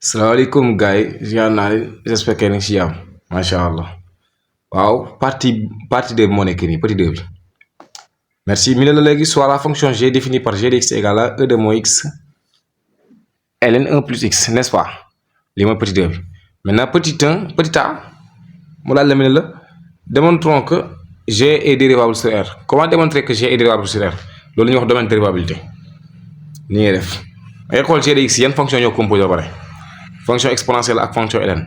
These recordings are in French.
Salaamaaleykum gars yi ziar naa leen j'espère que yéen a ngi si jàmm macha allah waaw partie 2 bi moo nekk nii petit 2 bi merci mi ne la léegi soit la fonction g définie par g de x égale à e de moins x ln 1 plus x n'est-ce pas lii mooy petit 2 bi maintenant petit a mu laaj la mi ne la démontrons que g est dérivable sur R. Comment démontrer que g est dérivable sur R loolu la ñuy wax domaine de dérivabilité ni ngay def da ngay xool g de x yan fonction ñoo composé ba pare fonction exponentielle ak fonction ln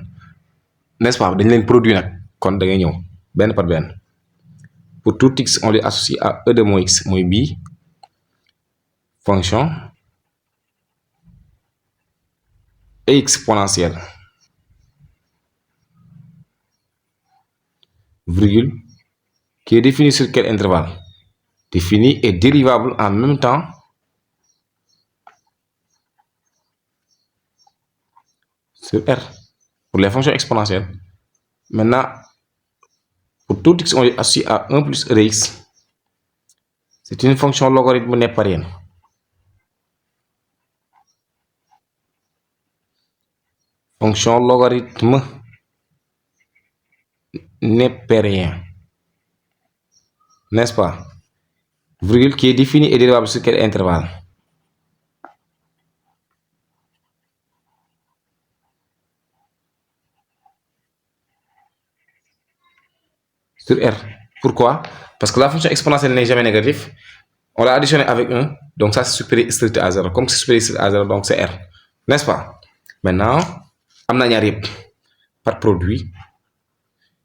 n'est-ce pas dañ leen produit nag kon da ngay ñëw benn par benn pour tout x on lui associe à e de moins x mooy bii fonction exponentielle virgule qui est définie sur quel intervalle définie et dérivable en même temps sur R pour les fonctions exponentielles. Maintenant, pour tout x, on lui associe à 1 plus e de x. C'est une fonction logarithme népérienne. Fonction logarithme népérien. N'est-ce pas? Virgule qui est définie et dérivable sur quel intervalle? Sur R. Pourquoi? Parce que la fonction exponentielle n'est jamais négative. On l'a additionné avec 1, donc ça c'est supérieur strict à 0. Comme c'est supérieur strict à 0, donc c'est R. N'est-ce pas? Maintenant, am na ñaar yëpp par produit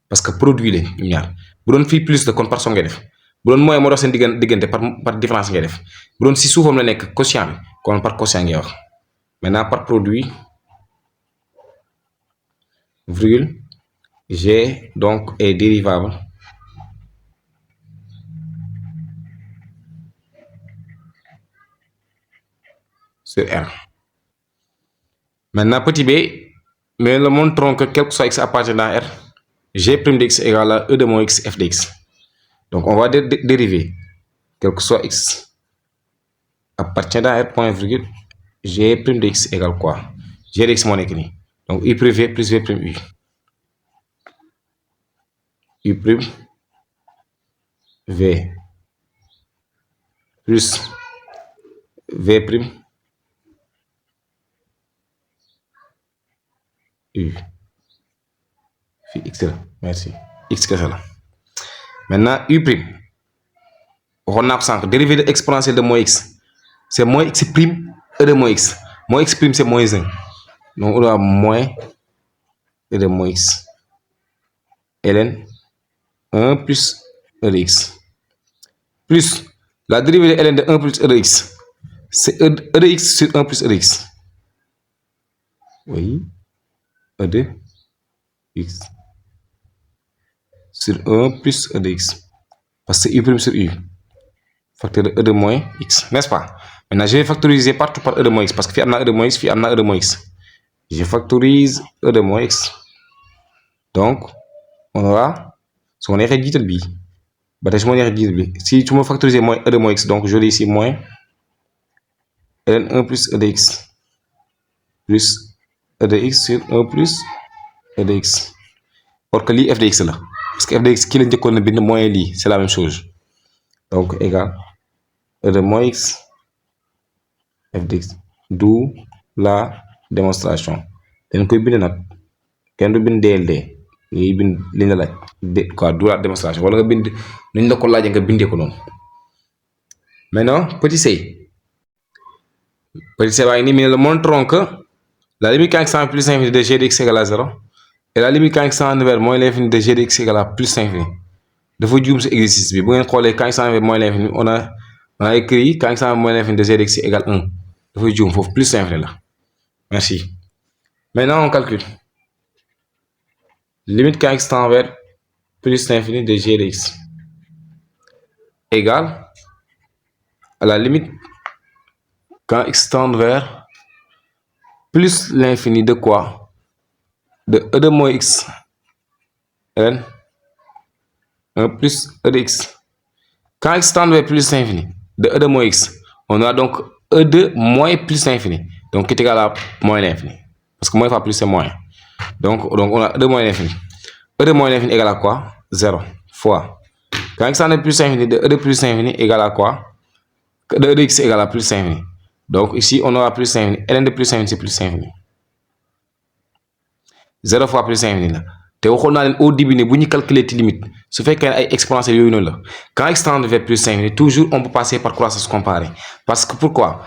parce que produit la ñu ñaar bu doon fii plus la kon par somme ngay def bu doon moyen moo dox seen diggante par différence ngay def bu doon si suufam la nekk quotient bi kon par quotient ngay wax maintenant par produit virgule g donc est dérivable sur R. Maintenant petit b, mais nous montrons que quel que soit x appartient dans R, g' de x égale à e de moins x f de x. Donc on va dériver quel que soit x appartient dans R point virgule g' de x égale quoi? G de x moo nekk nii donc u prime v plus v prime u. U prime v plus v prime u fii x la merci x kese la maintenant u prime waxoon naa ko sànq dérivée exponentielle de moins x c'est moins x prime e de moins x prime c'est moins 1 donc on a moins e de moins x ln 1 plus e de x plus la dérivée de ln de 1 plus e de x c'est e de x sur 1 plus e de x oui e de x sur 1 plus e de x parce que u prime sur u facteur de e de moins x, n'est-ce pas? Maintenant je vais factoriser partout par e de moins x parce que fii am naa e de moins x, fii am naa e de moins x. Je factorise e de moins x donc on aura su ma neexee jiital bii ba tey su ma neexee jiital bi si su ma factoriser moins e de moins x donc je lis ici moins ln 1 plus e de x plus e de x sur 1 plus e de x or que lii f de x la parce que f de x kii la njëkkoon na bind moins lii c'est la même chose donc égal e de moins x f de x d'où la démonstration dañ koy bind nag kenn du bind DLD ngay bind li nga laaj quoi d'où la démonstration wala nga bind ni ñu la ko laajee nga bindee ko noonu maintenant petit c baa ngi nii mais montrons que la limite quand x tend plus l'infini de g de x égale à 0 et la limite quand x tend vers moins l'infini de g de x égale à plus l'infini dafa juum si exercice bi bu ngeen xoolee quand x tend vers moins l'infini on a écrit quand x tend vers moins l'infini de g de x égale 1 dafay juum foofu plus l'infini la merci. Maintenant on calcule limite quand x tend vers plus l'infini de g de x égale à la limite quand x tend vers plus l'infini de quoi? De e de moins x ln 1 plus e de x. Quand x tend vers plus l'infini de e de moins x, on a donc e de moins plus l'infini donc qui est égal à moins l'infini. Parce que moins fois plus, c'est moins. Donc on a E de moins l'infini. E de moins l'infini égale à quoi? 0 fois. Quand x en est plus infini, de E de plus infini égale à quoi? De E de x égale à plus infini. Donc ici, on aura plus infini. Ln de plus infini, c'est plus infini. 0 fois plus infini là. te waxoon naa leen au début ne bu ñu calculer ci limite su fekkee ne ay exponentielles yooyu noonu la quand x tend vers plus infini toujours on peut passer par croissance comparée parce que pourquoi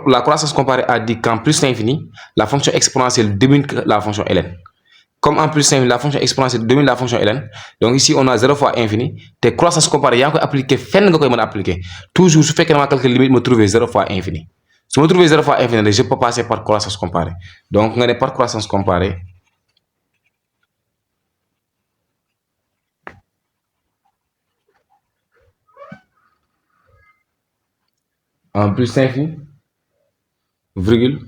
la croissance comparée a dit qu'en plus infini la fonction exponentielle domine la fonction ln comme en plus infini la fonction exponentielle domine la fonction ln donc ici on a 0 fois infini te croissance comparée yaa ngi koy appliquer fenn nga koy mën a appliquer toujours su fekkee ne ma calculer limite ma trouver 0 fois infini su ma trouver 0 fois infini je peux passer par croissance comparée donc nga ne par croissance comparée en plus infini, virgule,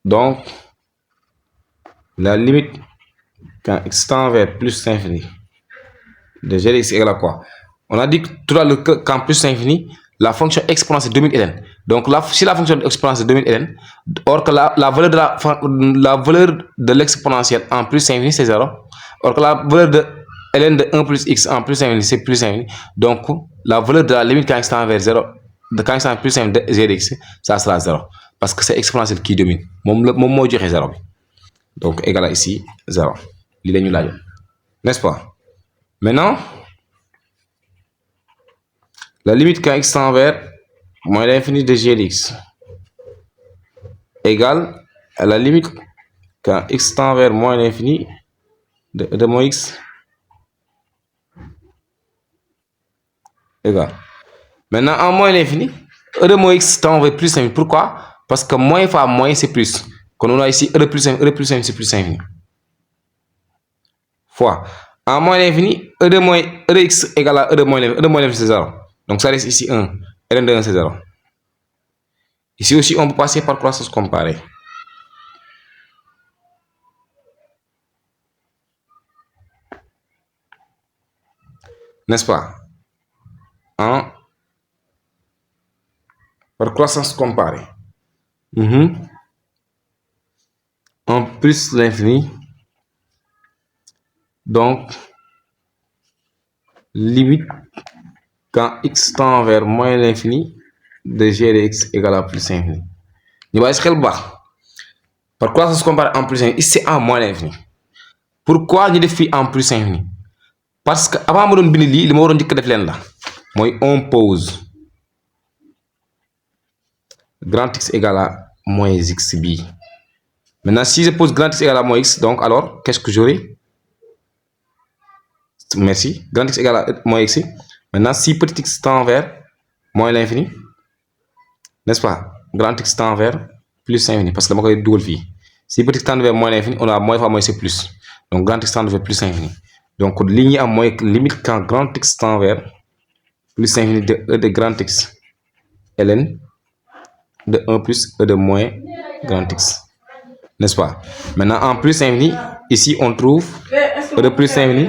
donc la limite quand x tend vers plus infini de g de x égale à quoi? On a dit tout à l'heure qu'en plus infini, la fonction exponentielle domine ln. Donc si la fonction exponentielle domine ln, or que la valeur de l'exponentielle en plus infini c'est 0, or que la valeur de ln de 1 plus x en plus infini c'est plus infini, donc la valeur de la limite quand x tend vers 0, de quand x tend plus infini de g de x, ça sera 0. Parce que c'est exponentielle qui domine. Mon mot dirait 0. Donc égal à ici 0. N'est-ce pas? Maintenant, la limite quand x tend vers moins l'infini de g de x égale à la limite quand x tend vers moins l'infini de moins x égale. Maintenant, en moins l'infini, e de moins x tend vers plus infini. Pourquoi? Parce que moins fois moins c'est plus. Quand on a ici e de plus infini, c'est plus infini. Fois. En moins l'infini, e de x égale à e de moins l'infini, c'est 0. Donc ça reste ici 1. ln de 1 c'est 0. Ici aussi, on peut passer par croissance comparée. N'est-ce pas? Par croissance comparée. En plus l'infini. Donc, limite quand x tend vers moins l'infini de g de x égale à plus infini. Ñu bàyyi si xel bu baax par croissance comparée en plus infini ici c'est en moins l'infini. Pourquoi ñu def fii en plus infini? Parce que avant ma doon bind lii li ma waroon njëkk def leen la mooy on pose grand x égale à moins x bii. Maintenant si je pose grand x égale à moins x, donc alors qu'est-ce que j'aurai? Merci. Grand x égale à moins x. Maintenant, si petit x tend vers moins l'infini, n'est-ce pas? Grand x tend vers plus infini, parce que je vais double phi. Si petit x tend vers moins l'infini, on a moins fois moins c'est plus. Donc grand x tend vers plus infini. Donc ligne à moins limite quand grand x tend vers plus infini de e de grand x ln de 1 plus e de moins grand x. N'est-ce pas? Maintenant, en plus infini, ici on trouve e de plus infini.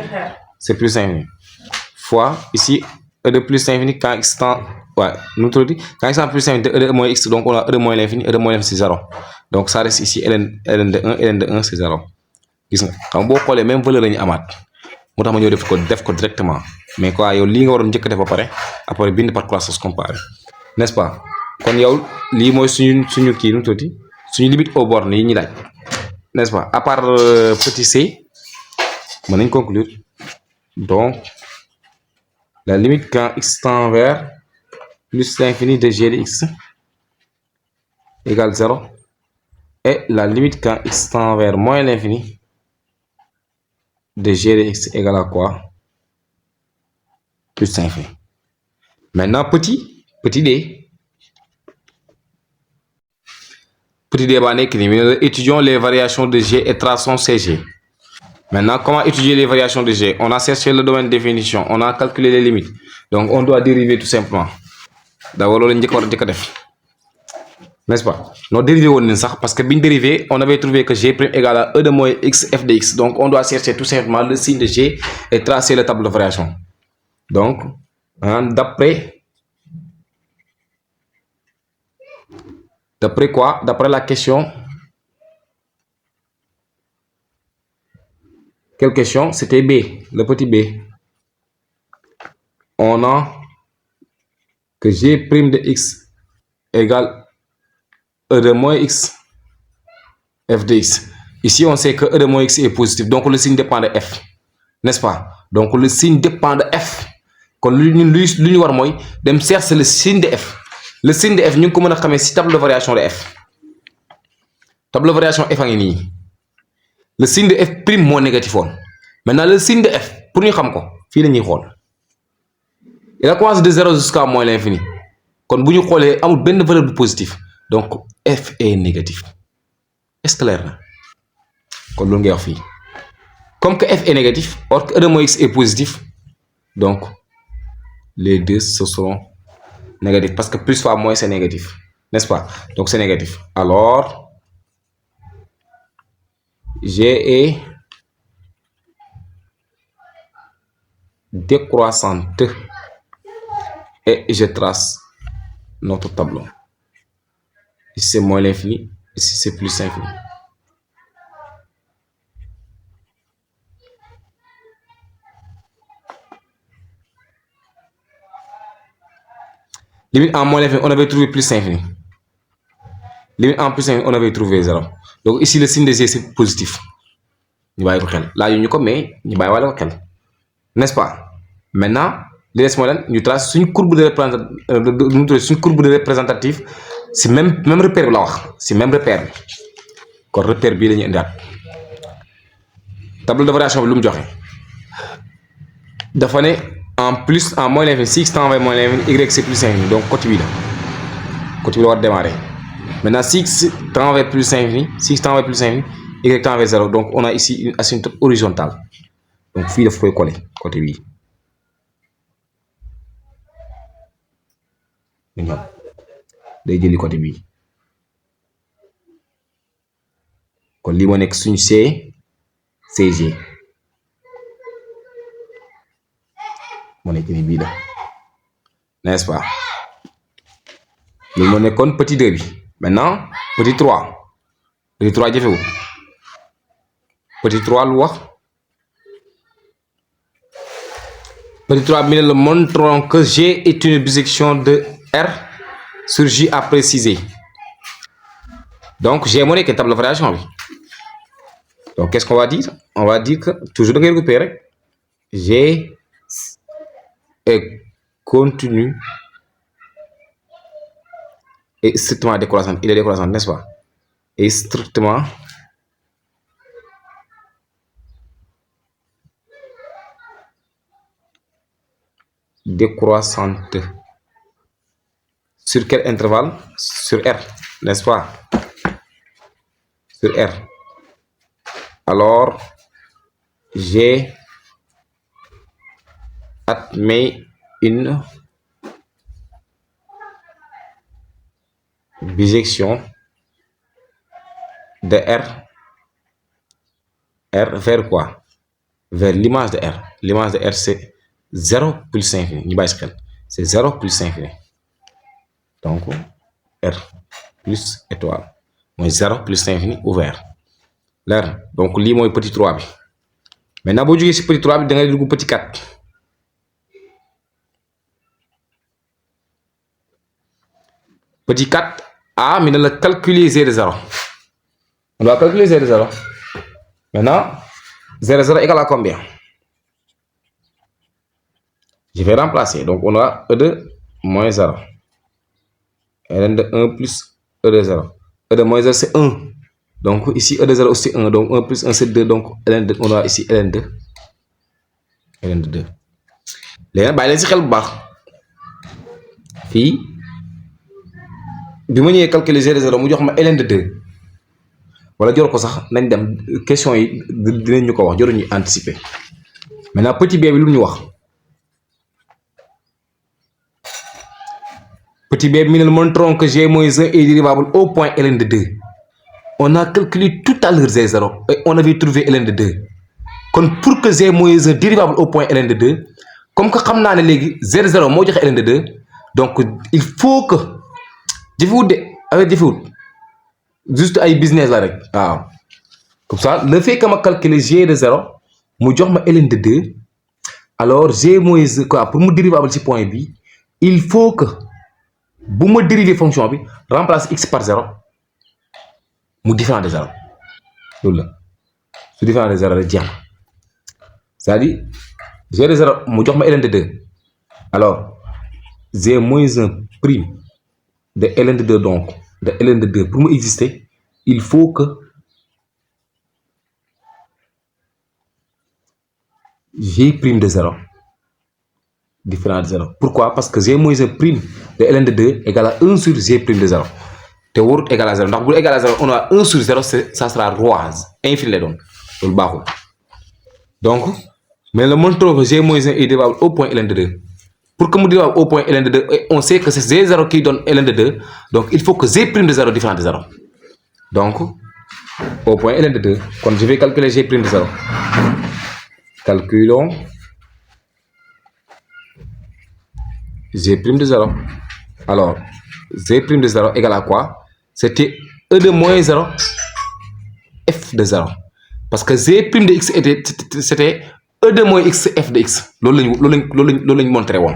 C'est plus infini. Fois, ici, e de plus infini quand x tend... Ouais, nous te dit, quand x tend plus infini de e de moins x, donc on a e de moins l'infini, e de moins l'infini c'est 0. Donc ça reste ici ln de 1, ln de 1 c'est 0. Gis nga xam boo xoolee même valeur la ñu amaat moo tax ma ñëw def ko directement mais quoi yow lii nga waroon njëkk def ba pare après bind par croissance comparée, n'est-ce pas? Kon yow lii mooy suñu kii nu mu tuuti suñu limite aux bornes yi ñu laaj, n'est-ce pas? À part petit c mën nañ conclure. Donc, la limite quand x tend vers plus l'infini de g de x égale 0 et la limite quand x tend vers moins l'infini de g de x égale à quoi? Plus infini. Maintenant, petit d. Petit d, étudions les variations de g et traçons CG. Maintenant, comment étudier les variations de g? On a cherché le domaine de définition, on a calculé les limites. Donc, on doit dériver tout simplement. D'abord, on va def. N'est-ce pas? Non, dérivé parce que bien dérivé, on avait trouvé que g' égale à e de moins x f de x. Donc, on doit chercher tout simplement le signe de g et tracer la table de variation. Donc, d'après quoi? D'après la question Quelle question? C'était B, le petit B. On a que G' de X égale E de moins X, F de X. Ici, on sait que E de moins X est positif, donc le signe dépend de F, n'est-ce pas? Donc le signe dépend de F. Quand l'union war moy dem chercher le signe de F. Le signe de F, ñu ko mëna xamé ci tableau de variation de F. Tableau de variation F a ngi nii. Le signe de F prime moo négatif woon. Maintenant le signe de F pour ñu xam ko fii la ñuy xool. Il a commencé de 0 jusqu'à moins l'infini. Kon bu ñu xoolee amul benn valeur bu positif. Donc F est négatif. Est-ce que clair na? Kon loolu ngay wax fii. Comme que F est négatif, or que E de moins X est positif, donc les deux ce seront négatifs. Parce que plus fois moins c'est négatif. N'est-ce pas? Donc c'est négatif. Alors, G est décroissante et je trace notre tableau. Ici c'est moins l'infini, ici c'est plus l'infini. Limite en moins l'infini, on avait trouvé plus l'infini. Limite en plus l'infini, on avait trouvé 0. Donc ici le signe de G c'est positif. Ñu bàyyi ko xel laa yu ñu ko mais ñu bàyyi wala ko xel, n'est-ce pas? Maintenant li des mooy lan ñu trace suñu courbe de représentatif si même repère bi la wax si même repère bi kon repère bii la ñuy indiwaat. Tableau de variation bi lu mu joxe dafa ne en plus en moins l'infini si x tend vers moins l'infini y c'est plus infini, donc côté bii la war a démarrer. Maintenant si x tend vers plus infini, si x tend vers plus infini, y tend vers 0, donc on a ici une asymptote horizontale. Donc fii daf koy coller côté bii. ñoom day jëli côté bii kon lii moo nekk suñu CG moo nekk ni bii la, n'est-ce pas? loolu moo nekkoon petit 2 bi. Maintenant petit 3 jëfewul. Petit 3 lu wax petit 3 bi ne le montrons que G est une bisection de R sur J à préciser. Donc G moo nekk table de variation bi. Donc qu'est-ce qu'on va dire? On va dire que toujours da ngay récupérer G est continu et strictement décroissante. Il est décroissant, n'est-ce pas? Et strictement décroissante. Sur quel intervalle? Sur R, n'est-ce pas? Sur R. Alors, G admet une bisection de R vers quoi? Vers l'image de R. L'image de R c'est 0 plus infini. ñu bàyyi si xel c'est 0 plus infini. Donc R plus étoile mooy 0 plus infini ouvert leer. Donc lii mooy petit 3 bi. Maintenant boo jógee si petit 3 bi da ngay dugg petit 4. Petit 4 A mi ne la calculer Z de 0. On doit calculer Z de 0. Maintenant Z de 0 égale à combien? Je vais remplacer. Donc on a E de moins 0. ln de 1 plus E de 0. E de moins 0 c'est 1. Donc ici E de 0 aussi 1. Donc 1 plus 1 c'est 2. Donc ln de, on a ici ln de 2. léegi nag bàyyi leen si xel bu baax fii bi ma ñëwee calculer Z de 0 mu jox ma ln de 2 wala jor ko sax nañ dem question yi dinañ ñu ko wax joruñu anticiper. Maintenant petit b bi lu ñu wax petit b bi nous montrons que G moins 1 est dérivable au point ln de 2. On a calculé tout à l'heure Z0 et on avait trouvé ln de 2. kon pour que G moins 1 dérivable au point ln de 2, comme que xam naa ne léegi Z0 moo joxe ln de 2, donc il faut que jëfewut de avec jëfewut juste ay business la rek waaw. Comme ça le fait que ma calculer G de 0 mu jox ma ln de 2 alors g moins quoi pour mu dérivable ci point bi il faut que bu ma dériver fonction bi remplace x par 0 mu différent de 0 loolu la su différent de 0 rek jeex na c'est-à-dire g de 0 mu jox ma ln de 2 alors g moins 1 prime de ln de 2 donc de ln de 2 pour mu exister il faut que g prime de 0 différent de 0 pourquoi parce que g moins 1 prime de ln de 2 égale à 1 sur g prime de 0 te warut égal à 0 ndax bu égal à 0 on a 1 sur 0 ça sera roi infini lay doon loolu baaxul donc mais le montre que g moins 1 est dérivable au point ln de 2 pour que mu dérivable au point ln de 2 on sait que c'est g0 qui donne ln de 2 donc il faut que g prime de 0 différent de 0 donc au point ln de 2 quand je vais calculer g prime de 0 calculons g prime de 0 alors g prime de 0 égale à quoi c'était e de moins 0 f de 0 parce que g prime de x c'était e de moins x f de x loolu lañ montré woon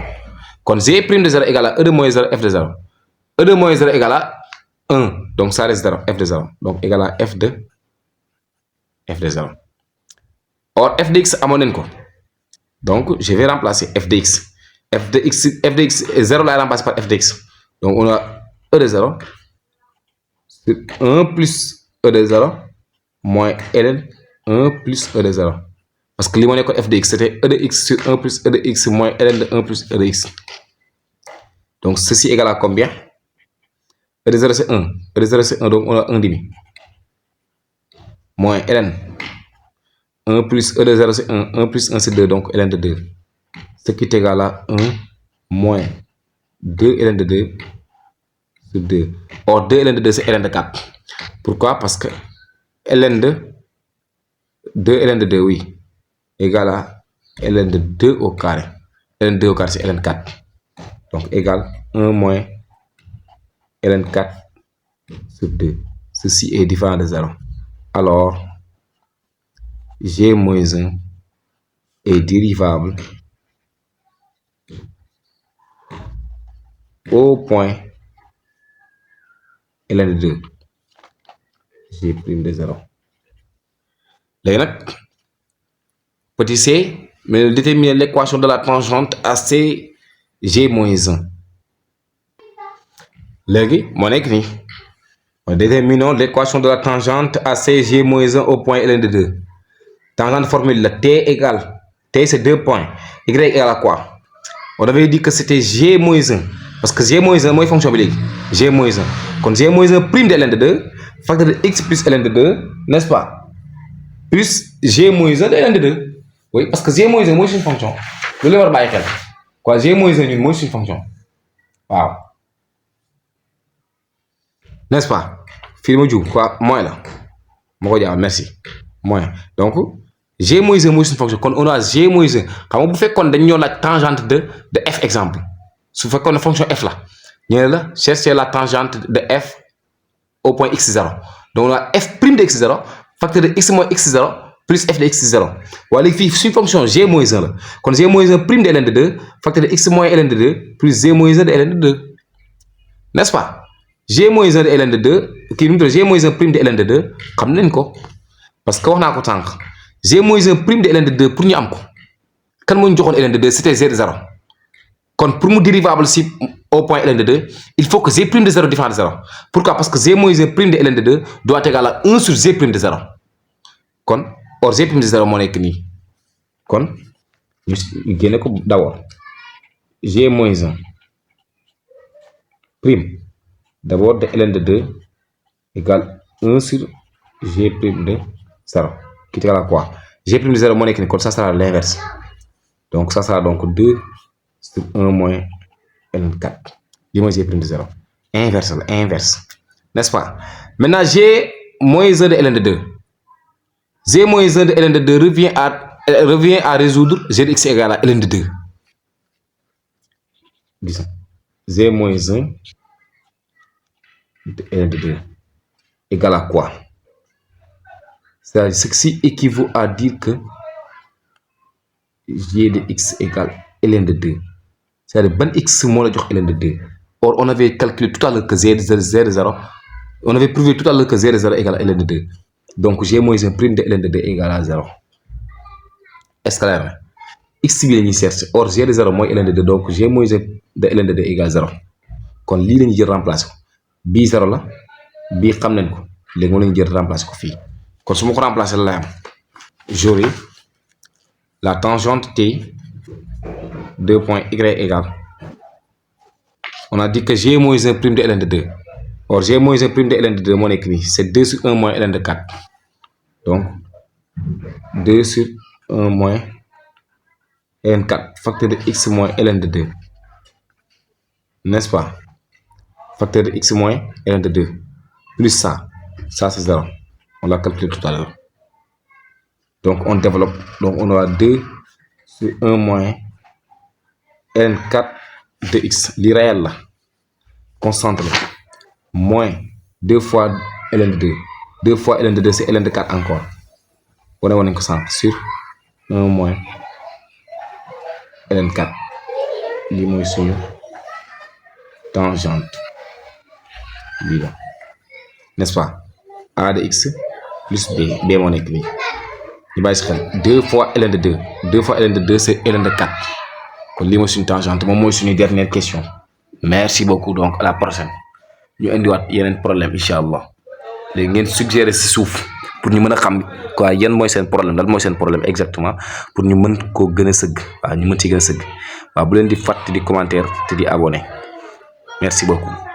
kon g prime de 0 égale à e de moins 0 f de 0 e de moins 0 égale à 1 donc ça reste 0 f de 0 donc égale à f de 0 or f de x amoon nañ ko donc je vais remplacer f de x f de x 0 laay remplacer par f de x donc on a e de 0 sur 1 plus e de 0 moins ln 1 plus e de 0 parce que li moo nekkoon f de x c'était e de x sur 1 plus e de x moins ln de 1 plus e de x donc ceci égale à combien e de 0 c'est 1 e de 0 c'est 1 donc on a 1 demi moins ln 1 plus e de 0 c'est 1 1 plus 1 c'est 2 donc ln de 2 ce qui est égal à 1 moins 2 ln de 2 sur 2 or 2 ln de 2 c'est ln de 4 pourquoi parce que ln de 2 ln de 2 oui égale à ln de 2 au carré ln de 2 au carré c'est ln 4 donc égale 1 moins ln 4 sur 2 ceci est différent de 0 alors g moins 1 est dérivable au point ln de 2 g prime de 0 léegi nag petit c mais déterminer l'équation de la tangente AC g moins 1 léegi moo nekk nii déterminons l'équation de la tangente AC g moins 1 au point ln de 2 tangente formule la t égale t c'est 2 points y égale à quoi on avait dit que c'était g moins 1 parce que g moins 1 mooy fonction bi léegi g moins 1 kon g moins 1 prime de ln de 2 facteur de x plus ln de 2 n'est-ce pas plus g moins 1 de ln de 2 oui parce que g moins 1 mooy suñu fonction lu la war a bàyyi xel quoi g moins 1 ñun mooy suñu fonction waaw n'est-ce pas fii ma jug quoi moins la ma ko jaaw merci moins donc g moins 1 mooy suñu fonction kon on a g moins 1 xam nga bu fekkoon dañ ñoo laaj tangente de f exemple su fekkoon ne fonction f la ñu ne la chercher la tangente de f au point x0 donc on a f prime de x0 facteur de x moins x0 plus f de x0 waaye léegi fii suñu fonction g moins 1 la kon g moins 1 prime de ln de 2 facteur de x moins ln de 2 plus g moins 1 de ln de 2 n'est-ce pas g moins 1 de ln de 2 kii nu mu tudd g moins 1 prime de ln de 2 xam nañ ko parce que wax naa ko tànk g moins 1 prime de ln de 2 pour ñu am ko kan moo ñu joxoon ln de 2 c'était g de 0 kon pour mu dérivable si au point ln de 2 il faut que g prime de 0 différent de 0 pourquoi parce que g moins 1 prime de ln de 2 doit égal à 1 sur g prime de 0 kon or g prime de 0 moo nekk nii kon ñu génne ko d'abord g moins 1 prime d'abord de ln de 2 égale 1 sur g prime de 0 qui est égal à quoi g prime de 0 moo nekk nii kon ça sera l'inverse donc ça sera donc 2 sur 1 moins ln4 li mooy g prime de 0 inverse la inverse n'est-ce pas maintenant g moins 1 de ln de 2 g moins 1 de ln de 2 revient à résoudre g de x égale à ln de 2 gis g moins 1 de ln de 2 égale à quoi c'est-à-dire ceci équivaut à dire que g de x égale ln de 2 c'est-à-dire ban x moo la jox ln de 2 or on avait calculé tout à l'heure que z de 0 on avait prouvé tout à l'heure que z de 0 égale à ln de 2 donc g moins 1 prime de ln de 2 égale à 0 est-ce que clair na x bi la ñuy chercher or g de 0 mooy ln de 2 donc g moins 1 de ln de 2 égale 0 kon lii la ñuy jël remplacer ko bii 0 la bii xam nañ ko léegi moom la ñuy jël remplacer ko fii kon su ma ko remplacer la lay am j'aurai la tangente t 2 points y égale on a dit que g moins 1 prime de ln de 2 or g moins 1 prime de ln de 2 moo nekk nii c'est 2 sur 1 moins ln de 4 donc 2 sur 1 moins ln 4 facteur de x moins ln de 2 n'est-ce pas facteur de x moins ln de 2 plus ça c'est 0 on l'a calculé tout à l'heure donc on développe donc on aura 2 sur 1 moins ln 4 de x li réel la constante la moins 2 fois ln de 2 2 fois ln de 2 c'est ln de 4 encore wane woon nañ ko sànq sur 1 moins ln 4 lii mooy suñu tangente lii la n'est-ce pas a de x plus b moo nekk nii ñu bàyyi si xel 2 fois ln de 2 2 fois ln de 2 c'est ln de 4 kon lii mooy suñu tangente moom mooy suñu dernière question merci beaucoup donc à la prochaine ñu indiwaat yeneen problème incha allah léegi ngeen suggérer si suuf pour ñu mën a xam quoi yan mooy seen problème lan mooy seen problème exactement pour ñu mën koo gën a sëgg waaw ñu mën ci gën a sëgg waaw bu leen di fàtte di commentaire te di abonné merci beaucoup